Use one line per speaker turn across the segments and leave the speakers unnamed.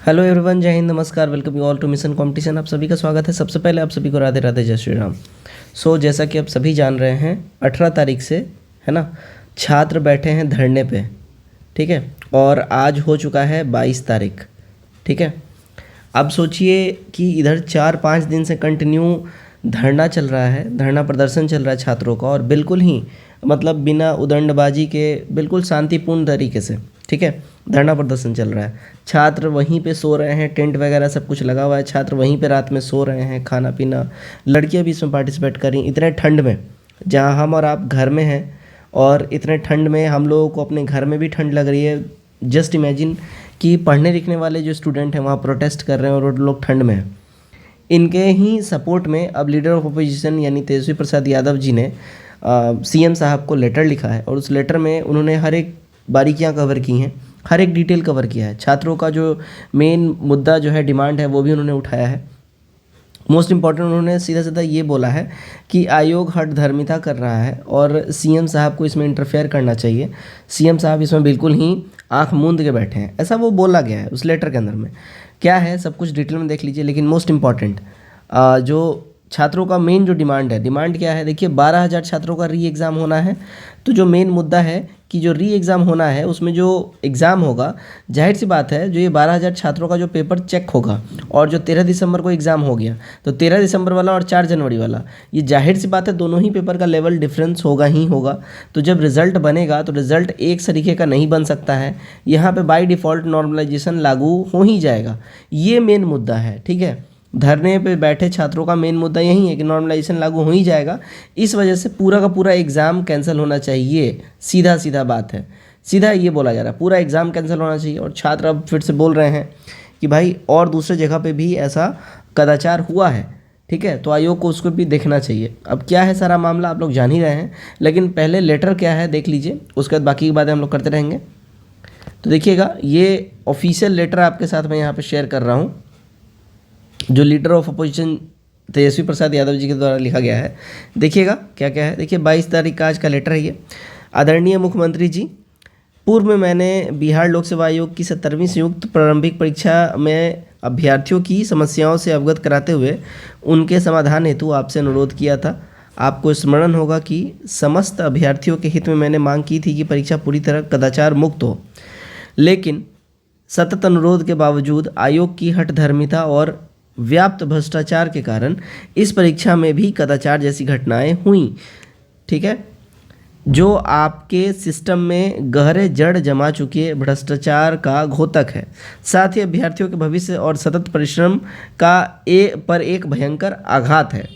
Hello everyone, जय हिंद, नमस्कार, welcome you all to mission competition. आप सभी का स्वागत है। सबसे पहले आप सभी को राधे राधे, जय श्री राम। जैसा कि आप सभी जान रहे हैं, 18 तारीख से है ना, छात्र बैठे हैं धरने पे, ठीक है। और आज हो चुका है 22 तारीख, ठीक है। अब सोचिए कि इधर 4-5 दिन से कंटिन्यू धरना चल रहा है, धरना प्रदर्शन चल रहा है छात्रों का, और बिल्कुल ही मतलब बिना उदंडबाजी के, बिल्कुल शांतिपूर्ण तरीके से, ठीक है, धरना प्रदर्शन चल रहा है। छात्र वहीं पे सो रहे हैं, टेंट वगैरह सब कुछ लगा हुआ है, छात्र वहीं पे रात में सो रहे हैं, खाना पीना, लड़कियां भी इसमें पार्टिसिपेट कर रही हैं। इतने ठंड में, जहां हम और आप घर में हैं, और इतने ठंड में हम लोगों को अपने घर में भी ठंड लग रही है। जस्ट इमेजिन कि पढ़ने लिखने वाले जो स्टूडेंट हैं वहाँ प्रोटेस्ट कर रहे हैं और वो लोग ठंड में हैं। इनके ही सपोर्ट में अब लीडर ऑफ अपोजिशन यानी तेजस्वी प्रसाद यादव जी ने सीएम साहब को लेटर लिखा है, और उस लेटर में उन्होंने हर एक बारीकियां कवर की हैं, हर एक डिटेल कवर किया है। छात्रों का जो मेन मुद्दा जो है, डिमांड है, वो भी उन्होंने उठाया है। मोस्ट इम्पॉर्टेंट उन्होंने सीधा सीधा ये बोला है कि आयोग हठधर्मिता कर रहा है और सीएम साहब को इसमें इंटरफेयर करना चाहिए। सीएम साहब इसमें बिल्कुल ही आंख मूंद के बैठे हैं, ऐसा वो बोला गया है उस लेटर के अंदर में। क्या है सब कुछ डिटेल में देख लीजिए, लेकिन मोस्ट इम्पॉर्टेंट जो छात्रों का मेन जो डिमांड क्या है, देखिए 12,000 छात्रों का री एग्ज़ाम होना है। तो जो मेन मुद्दा है कि जो री एग्ज़ाम होना है, उसमें जो एग्ज़ाम होगा, जाहिर सी बात है, जो ये 12,000 छात्रों का जो पेपर चेक होगा, और जो 13 दिसंबर को एग्ज़ाम हो गया, तो 13 दिसंबर वाला और 4 जनवरी वाला, ये जाहिर सी बात है दोनों ही पेपर का लेवल डिफरेंस होगा ही होगा। तो जब रिज़ल्ट बनेगा तो रिज़ल्ट एक तरीके का नहीं बन सकता है, यहाँ पे बाय डिफ़ॉल्ट नॉर्मलाइजेशन लागू हो ही जाएगा। ये मेन मुद्दा है, ठीक है। धरने पे बैठे छात्रों का मेन मुद्दा यही है कि नॉर्मलाइजेशन लागू हो ही जाएगा, इस वजह से पूरा का पूरा एग्ज़ाम कैंसिल होना चाहिए। सीधा सीधा बात है, सीधा ये बोला जा रहा है, पूरा एग्ज़ाम कैंसिल होना चाहिए। और छात्र अब फिर से बोल रहे हैं कि भाई और दूसरे जगह पे भी ऐसा कदाचार हुआ है, ठीक है, तो आयोग को उसको भी देखना चाहिए। अब क्या है सारा मामला आप लोग जान ही रहे हैं, लेकिन पहले लेटर क्या है देख लीजिए, उसके बाद बाकी की बातें हम लोग करते रहेंगे। तो देखिएगा, ये ऑफिशियल लेटर आपके साथ मैं यहाँ पर शेयर कर रहा हूँ, जो leader of opposition Tejashwi Prasad Yadav ji के द्वारा लिखा गया है। देखिएगा क्या क्या है। देखिए 22 तारीख का आज का लेटर है ये। आदरणीय मुख्यमंत्री जी, पूर्व में मैंने बिहार लोक सेवा आयोग की 17वीं संयुक्त प्रारंभिक परीक्षा में अभ्यर्थियों की समस्याओं से अवगत कराते हुए उनके समाधान हेतु आपसे अनुरोध किया था। आपको स्मरण होगा कि समस्त अभ्यर्थियों के हित में मैंने मांग की थी कि परीक्षा पूरी तरह कदाचार मुक्त हो, लेकिन सतत अनुरोध के बावजूद आयोग की हठधर्मिता और व्याप्त भ्रष्टाचार के कारण इस परीक्षा में भी कदाचार जैसी घटनाएं हुई, ठीक है, जो आपके सिस्टम में गहरे जड़ जमा चुके भ्रष्टाचार का घोतक है। साथ ही अभ्यर्थियों के भविष्य और सतत परिश्रम का पर एक भयंकर आघात है।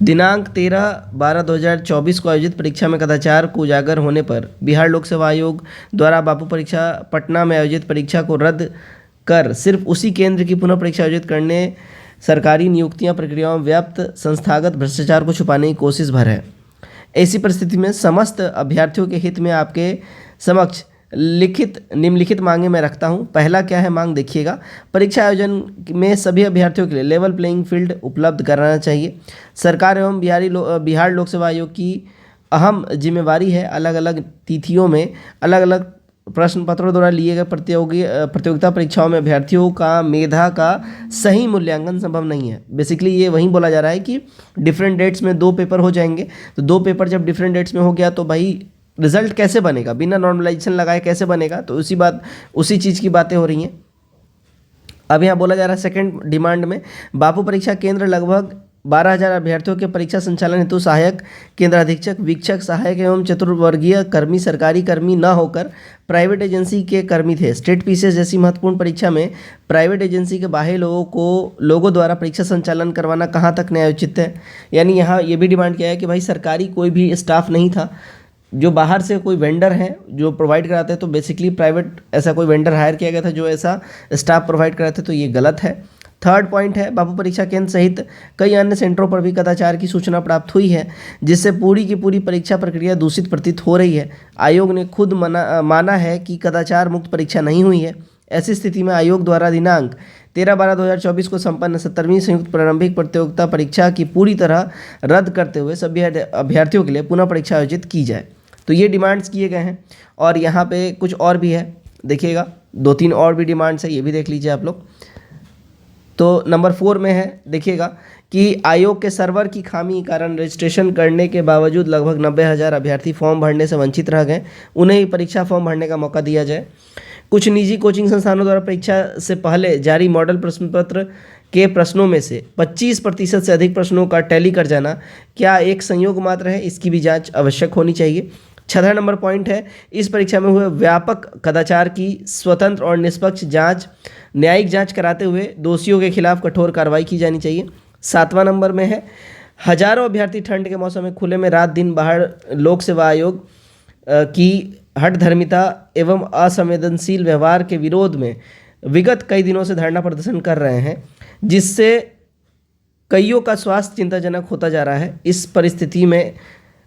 दिनांक 13/12/2024 को आयोजित परीक्षा में कदाचार को उजागर होने पर बिहार लोक सेवा आयोग द्वारा बापू परीक्षा पटना में आयोजित परीक्षा को रद्द कर सिर्फ उसी केंद्र की पुनः परीक्षा आयोजित करने सरकारी नियुक्तियां प्रक्रियाओं में व्याप्त संस्थागत भ्रष्टाचार को छुपाने की कोशिश भर है। ऐसी परिस्थिति में समस्त अभ्यर्थियों के हित में आपके समक्ष निम्नलिखित मांगे मैं रखता हूं। पहला क्या है मांग, देखिएगा, परीक्षा आयोजन में सभी अभ्यर्थियों के लिए लेवल प्लेइंग फील्ड उपलब्ध कराना चाहिए। सरकार एवं बिहार लोक सेवा आयोग की अहम जिम्मेवारी है अलग अलग तिथियों में अलग अलग प्रश्न पत्रों द्वारा लिए गए प्रतियोगिता परीक्षाओं में अभ्यर्थियों का मेधा का सही मूल्यांकन संभव नहीं है। बेसिकली ये वहीं बोला जा रहा है कि डिफरेंट डेट्स में 2 पेपर हो जाएंगे, तो 2 पेपर जब डिफरेंट डेट्स में हो गया तो भाई रिजल्ट कैसे बनेगा, बिना नॉर्मलाइजेशन लगाए कैसे बनेगा, तो उसी चीज़ की बातें हो रही हैं। अब यहाँ बोला जा रहा है सेकंड डिमांड में, बापू परीक्षा केंद्र लगभग 12,000 अभ्यर्थियों के परीक्षा संचालन हेतु सहायक केंद्र अधीक्षक, वीक्षक, सहायक एवं चतुर्वर्गीय कर्मी सरकारी कर्मी न होकर प्राइवेट एजेंसी के कर्मी थे। स्टेट पीसीएस जैसी महत्वपूर्ण परीक्षा में प्राइवेट एजेंसी के बाह्य लोगों द्वारा परीक्षा संचालन करवाना कहाँ तक न्यायोचित है। यानी यहाँ ये भी डिमांड किया है कि भाई सरकारी कोई भी स्टाफ नहीं था, जो बाहर से कोई वेंडर हैं जो प्रोवाइड कराते हैं, तो बेसिकली प्राइवेट ऐसा कोई वेंडर हायर किया गया था जो ऐसा स्टाफ प्रोवाइड कराते, तो ये गलत है। थर्ड पॉइंट है, बापू परीक्षा केंद्र सहित कई अन्य सेंटरों पर भी कदाचार की सूचना प्राप्त हुई है, जिससे पूरी की पूरी परीक्षा प्रक्रिया दूषित प्रतीत हो रही है। आयोग ने खुद माना है कि कदाचार मुक्त परीक्षा नहीं हुई है। ऐसी स्थिति में आयोग द्वारा दिनांक 13/12/2024 को संपन्न 17वीं संयुक्त प्रारंभिक प्रतियोगिता परीक्षा की पूरी तरह रद्द करते हुए सभी अभ्यर्थियों के लिए पुनः परीक्षा आयोजित की जाए। तो ये डिमांड्स किए गए हैं, और यहाँ पे कुछ और भी है, देखिएगा। 2-3 और भी डिमांड्स है, ये भी देख लीजिए आप लोग। तो नंबर 4 में है, देखिएगा कि आयोग के सर्वर की खामी के कारण रजिस्ट्रेशन करने के बावजूद लगभग 90,000 अभ्यर्थी फॉर्म भरने से वंचित रह गए, उन्हें ही परीक्षा फॉर्म भरने का मौका दिया जाए। कुछ निजी कोचिंग संस्थानों द्वारा परीक्षा से पहले जारी मॉडल प्रश्न पत्र के प्रश्नों में से 25% से अधिक प्रश्नों का टैली कर जाना क्या एक संयोग मात्र है, इसकी भी जांच आवश्यक होनी चाहिए। 6 नंबर पॉइंट है, इस परीक्षा में हुए व्यापक कदाचार की स्वतंत्र और निष्पक्ष जांच, न्यायिक जांच कराते हुए दोषियों के खिलाफ कठोर कार्रवाई की जानी चाहिए। 7वां नंबर में है, हजारों अभ्यर्थी ठंड के मौसम में खुले में रात दिन बाहर लोक सेवा आयोग की हठधर्मिता एवं असंवेदनशील व्यवहार के विरोध में विगत कई दिनों से धरना प्रदर्शन कर रहे हैं, जिससे कईयों का स्वास्थ्य चिंताजनक होता जा रहा है। इस परिस्थिति में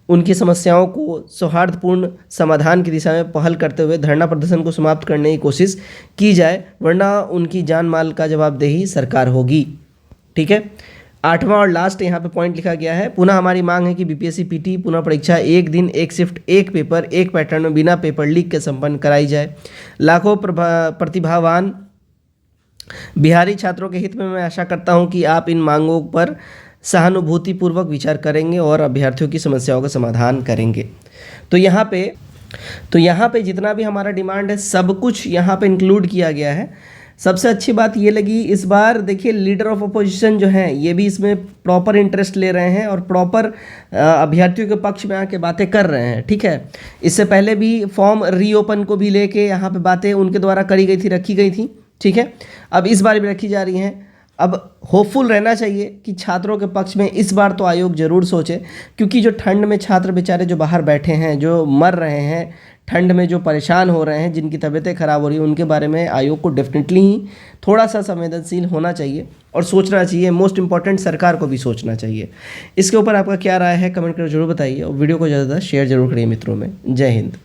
उनकी समस्याओं को सौहार्दपूर्ण समाधान की दिशा में पहल करते हुए धरना प्रदर्शन को समाप्त करने की कोशिश की जाए, वरना उनकी जान माल का जवाबदेही सरकार होगी। ठीक है। 8वां और लास्ट यहाँ पे पॉइंट लिखा गया है, पुनः हमारी मांग है कि बीपीएससी पीटी पुनः परीक्षा एक दिन एक शिफ्ट एक पेपर एक पैटर्न में बिना पेपर लीक के संपन्न कराई जाए। लाखों प्रतिभावान बिहारी छात्रों के हित में मैं आशा करता हूँ कि आप इन मांगों पर सहानुभूतिपूर्वक विचार करेंगे और अभ्यर्थियों की समस्याओं का समाधान करेंगे। तो यहाँ पे जितना भी हमारा डिमांड है सब कुछ यहाँ पे इंक्लूड किया गया है। सबसे अच्छी बात ये लगी इस बार, देखिए लीडर ऑफ अपोजिशन जो हैं ये भी इसमें प्रॉपर इंटरेस्ट ले रहे हैं और प्रॉपर अभ्यर्थियों के पक्ष में आके बातें कर रहे हैं। ठीक है। इससे पहले भी फॉर्म रीओपन को भी लेके यहाँ पे बातें उनके द्वारा करी गई थी, रखी गई थी। ठीक है। अब इस बार भी रखी जा रही हैं। अब होपफुल रहना चाहिए कि छात्रों के पक्ष में इस बार तो आयोग ज़रूर सोचे, क्योंकि जो ठंड में छात्र बेचारे जो बाहर बैठे हैं, जो मर रहे हैं ठंड में, जो परेशान हो रहे हैं, जिनकी तबीयतें ख़राब हो रही हैं, उनके बारे में आयोग को डेफिनेटली ही थोड़ा सा संवेदनशील होना चाहिए और सोचना चाहिए। मोस्ट इंपॉर्टेंट सरकार को भी सोचना चाहिए। इसके ऊपर आपका क्या राय है कमेंट कर जरूर बताइए और वीडियो को ज़्यादा शेयर जरूर करिए मित्रों में। जय हिंद।